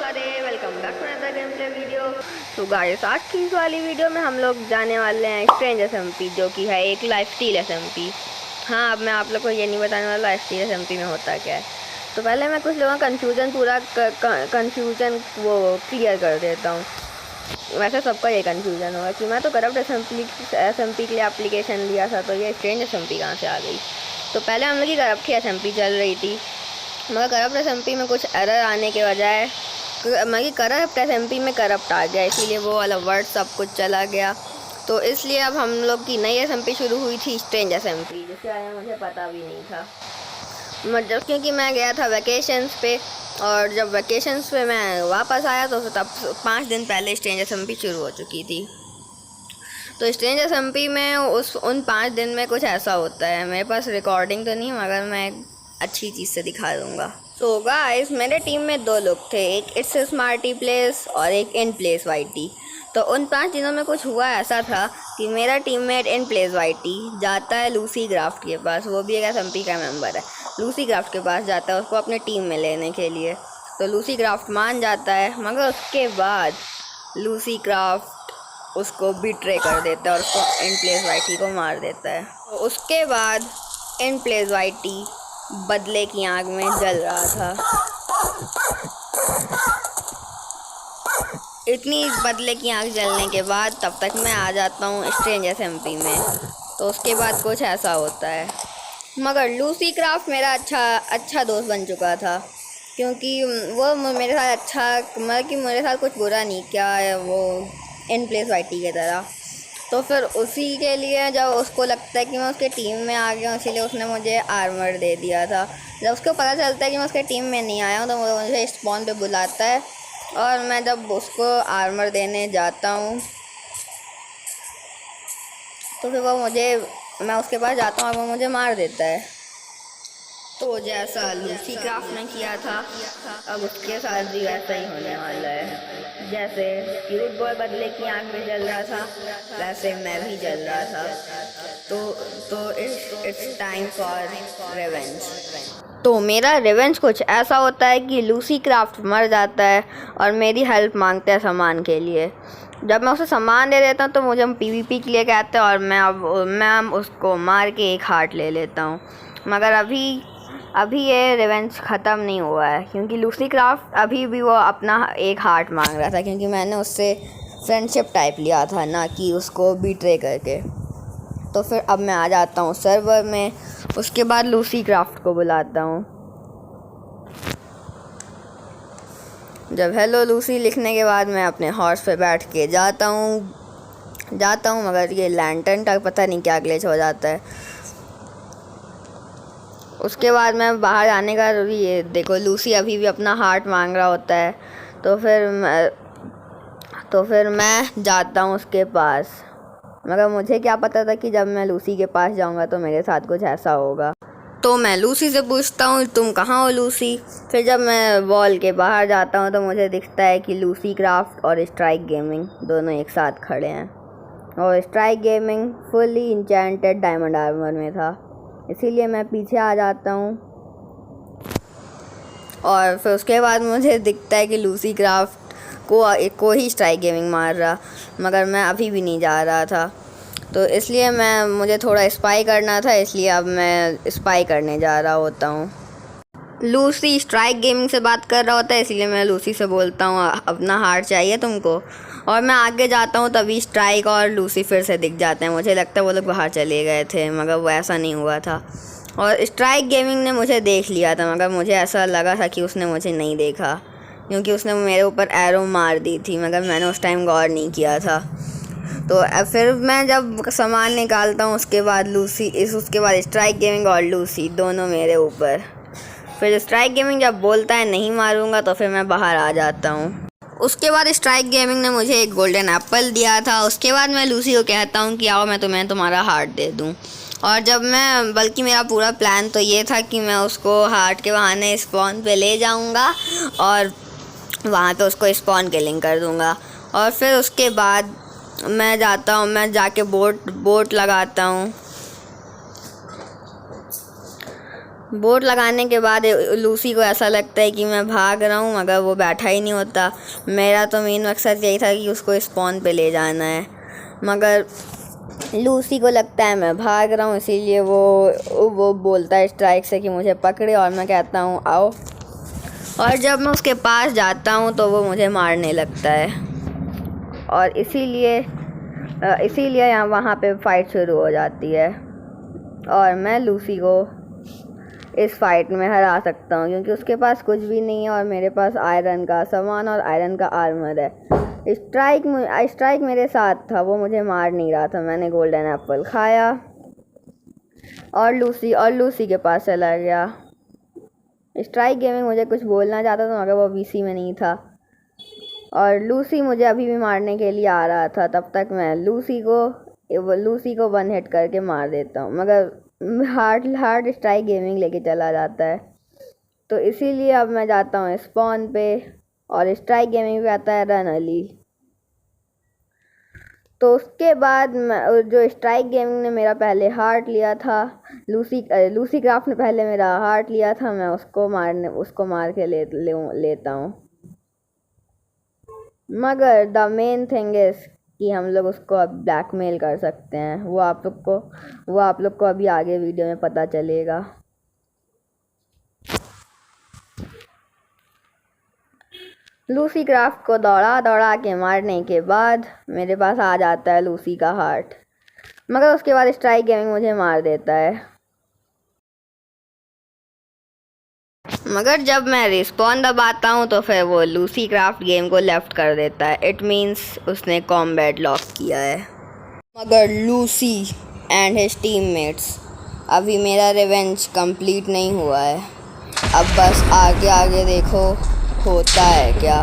Radhe, welcome back to another game play video. तो guys, आज की इस वाली वीडियो में हम लोग जाने वाले हैं स्ट्रेंज एसएमपी, जो कि है एक लाइफस्टाइल एसएमपी। हाँ, अब मैं आप लोग को ये नहीं बताने वाला लाइफस्टाइल एसएमपी में होता क्या है। तो पहले मैं कुछ लोगों का कन्फ्यूजन वो क्लियर कर देता हूँ। वैसे सबका ये कन्फ्यूजन होगा कि मैं तो करप्ट एसएमपी के लिए एप्लीकेशन लिया था, तो ये स्ट्रेंज एसएमपी कहाँ से आ गई। तो पहले हम लोग की करप्ट की एसएमपी चल रही थी, मगर करप्ट एसएमपी में कुछ एरर आने के बजाय मगर करप्ट एसएमपी में करप्ट आ गया, इसीलिए वो वाला वर्ड सब कुछ चला गया। तो इसलिए अब हम लोग की नई एसएमपी शुरू हुई थी, स्ट्रेंज एसएमपी, जिसके बारे में मुझे पता भी नहीं था। मतलब क्योंकि मैं गया था वैकेशंस पे, और जब वैकेशंस पे मैं वापस आया तो तब 5 दिन पहले स्ट्रेंज एसएमपी शुरू हो चुकी थी। तो स्ट्रेंज एसएमपी में उन 5 दिन में कुछ ऐसा होता है। मेरे पास रिकॉर्डिंग तो नहीं, मगर मैं अच्छी चीज़ से दिखा दूँगा। तो गाइस, मेरे टीम में 2 लोग थे, एक इट्स स्मार्टी प्लेस और एक इन प्लेस वाईटी। तो उन 5 दिनों में कुछ हुआ ऐसा था कि मेरा टीममेट इन प्लेस वाईटी जाता है लूसी क्राफ्ट के पास, वो भी एक एसएमपी का मेंबर है। लूसी क्राफ्ट के पास जाता है उसको अपने टीम में लेने के लिए। तो लूसी क्राफ्ट मान जाता है, मगर उसके बाद लूसी क्राफ्ट उसको बिट्रे कर देता है और उसको इन प्लेस वाईटी को मार देता है। तो उसके बाद इन प्लेस वाईटी बदले की आग में जल रहा था। इतनी बदले की आग जलने के बाद तब तक मैं आ जाता हूँ स्ट्रेंज एसएमपी में। तो उसके बाद कुछ ऐसा होता है, मगर लूसी क्राफ्ट मेरा अच्छा दोस्त बन चुका था, क्योंकि वो मेरे साथ मतलब कि मेरे साथ कुछ बुरा नहीं किया है वो इन प्लेस वाईटी की तरह। तो फिर उसी के लिए जब उसको लगता है कि मैं उसके टीम में आ गया हूँ, इसीलिए उसने मुझे आर्मर दे दिया था। जब उसको पता चलता है कि मैं उसके टीम में नहीं आया हूँ, तो वो मुझे स्पॉन पे बुलाता है, और मैं जब उसको आर्मर देने जाता हूँ तो फिर मैं उसके पास जाता हूँ और वो मुझे मार देता है। तो जैसा लूसी क्राफ्ट ने किया था, अब उसके साथ भी वैसा ही होने वाला है। जैसे क्यूट बॉय बदले की आग में जल रहा था, वैसे मैं भी जल रहा था। तो इट्स टाइम फॉर रिवेंज। तो मेरा रिवेंज कुछ ऐसा होता है कि लूसी क्राफ्ट मर जाता है और मेरी हेल्प मांगता है सामान के लिए। जब मैं उसे सामान दे देता हूँ तो मुझे पीवीपी के लिए कहते हैं, और मैं उसको मार के एक हार्ट ले लेता हूँ। मगर अभी ये रिवेंज ख़त्म नहीं हुआ है, क्योंकि लूसी क्राफ्ट अभी भी वो अपना एक हार्ट मांग रहा था, क्योंकि मैंने उससे फ्रेंडशिप टाइप लिया था, ना कि उसको बिट्रे करके। तो फिर अब मैं आ जाता हूँ सर्वर में। उसके बाद लूसी क्राफ्ट को बुलाता हूँ। जब हेलो लूसी लिखने के बाद मैं अपने हॉर्स पे बैठ के जाता हूँ, मगर ये लैंटर्न तक पता नहीं क्या ग्लिच हो जाता है। उसके बाद मैं बाहर आने का, ये देखो लूसी अभी भी अपना हार्ट मांग रहा होता है। तो फिर मैं जाता हूँ उसके पास, मगर मुझे क्या पता था कि जब मैं लूसी के पास जाऊँगा तो मेरे साथ कुछ ऐसा होगा। तो मैं लूसी से पूछता हूँ, तुम कहाँ हो लूसी। फिर जब मैं वॉल के बाहर जाता हूँ तो मुझे दिखता है कि लूसी क्राफ्ट और स्ट्राइक गेमिंग दोनों एक साथ खड़े हैं, और strike gaming fully enchanted diamond armour में था, इसीलिए मैं पीछे आ जाता हूँ। और फिर उसके बाद मुझे दिखता है कि लूसी क्राफ्ट को ही स्ट्राइक गेमिंग मार रहा, मगर मैं अभी भी नहीं जा रहा था। तो इसलिए मुझे थोड़ा स्पाई करना था, इसलिए अब मैं स्पाई करने जा रहा होता हूँ। लूसी स्ट्राइक गेमिंग से बात कर रहा होता है, इसलिए मैं लूसी से बोलता हूँ अपना हार्ट चाहिए तुमको, और मैं आगे जाता हूँ तभी स्ट्राइक और लूसी फिर से दिख जाते हैं। मुझे लगता है वो लोग बाहर चले गए थे, मगर वो ऐसा नहीं हुआ था। और स्ट्राइक गेमिंग ने मुझे देख लिया था, मगर मुझे ऐसा लगा था कि उसने मुझे नहीं देखा, क्योंकि उसने मेरे ऊपर एरो मार दी थी, मगर मैंने उस टाइम गौर नहीं किया था। तो फिर मैं जब सामान निकालता हूँ, उसके बाद स्ट्राइक गेमिंग और लूसी दोनों मेरे ऊपर। फिर स्ट्राइक गेमिंग जब बोलता है नहीं मारूंगा, तो फिर मैं बाहर आ जाता हूँ। उसके बाद स्ट्राइक गेमिंग ने मुझे एक गोल्डन एप्पल दिया था। उसके बाद मैं लूसी को कहता हूँ कि आओ मैं तुम्हें तुम्हारा हार्ट दे दूँ। और बल्कि मेरा पूरा प्लान तो ये था कि मैं उसको हार्ट के बहाने स्पॉन पे ले जाऊँगा और वहाँ पे उसको स्पॉन किलिंग कर दूँगा। और फिर उसके बाद मैं जाके बोट लगाता हूँ। बोट लगाने के बाद लूसी को ऐसा लगता है कि मैं भाग रहा हूँ, मगर वो बैठा ही नहीं होता। मेरा तो मेन मकसद यही था कि उसको स्पॉन पे ले जाना है, मगर लूसी को लगता है मैं भाग रहा हूँ, इसीलिए वो बोलता है स्ट्राइक से कि मुझे पकड़े, और मैं कहता हूँ आओ। और जब मैं उसके पास जाता हूँ तो वो मुझे मारने लगता है, और इसीलिए यहाँ वहाँ पे फ़ाइट शुरू हो जाती है, और मैं लूसी को इस फाइट में हरा सकता हूँ क्योंकि उसके पास कुछ भी नहीं है और मेरे पास आयरन का सामान और आयरन का आर्मर है। स्ट्राइक मेरे साथ था, वो मुझे मार नहीं रहा था। मैंने गोल्डन एप्पल खाया और लूसी के पास चला गया। स्ट्राइक गेमिंग मुझे कुछ बोलना चाहता था मगर वो वीसी में नहीं था, और लूसी मुझे अभी भी मारने के लिए आ रहा था। तब तक मैं लूसी को वन हिट करके मार देता हूँ, मगर हार्ड स्ट्राइक गेमिंग लेके चला जाता है। तो इसीलिए अब मैं जाता हूँ स्पॉन पे, और स्ट्राइक गेमिंग पे आता है रन अली। तो उसके बाद जो स्ट्राइक गेमिंग ने मेरा पहले हार्ट लिया था, लूसी क्राफ्ट ने पहले मेरा हार्ट लिया था, मैं उसको मार के लेता हूँ। मगर द मेन थिंग इज़ कि हम लोग उसको अब ब्लैकमेल कर सकते हैं। वो आप लोग को अभी आगे वीडियो में पता चलेगा। लूसी क्राफ्ट को दौड़ा के मारने के बाद मेरे पास आ जाता है लूसी का हार्ट, मगर उसके बाद स्ट्राइक गेमिंग मुझे मार देता है। मगर जब मैं रिस्पॉन दबाता हूँ तो फिर वो लूसी क्राफ्ट गेम को लेफ्ट कर देता है। इट मीन्स उसने कॉम्बैट लॉक किया है। मगर लूसी एंड हिज टीममेट्स, अभी मेरा रिवेंज कंप्लीट नहीं हुआ है। अब बस आगे देखो होता है क्या।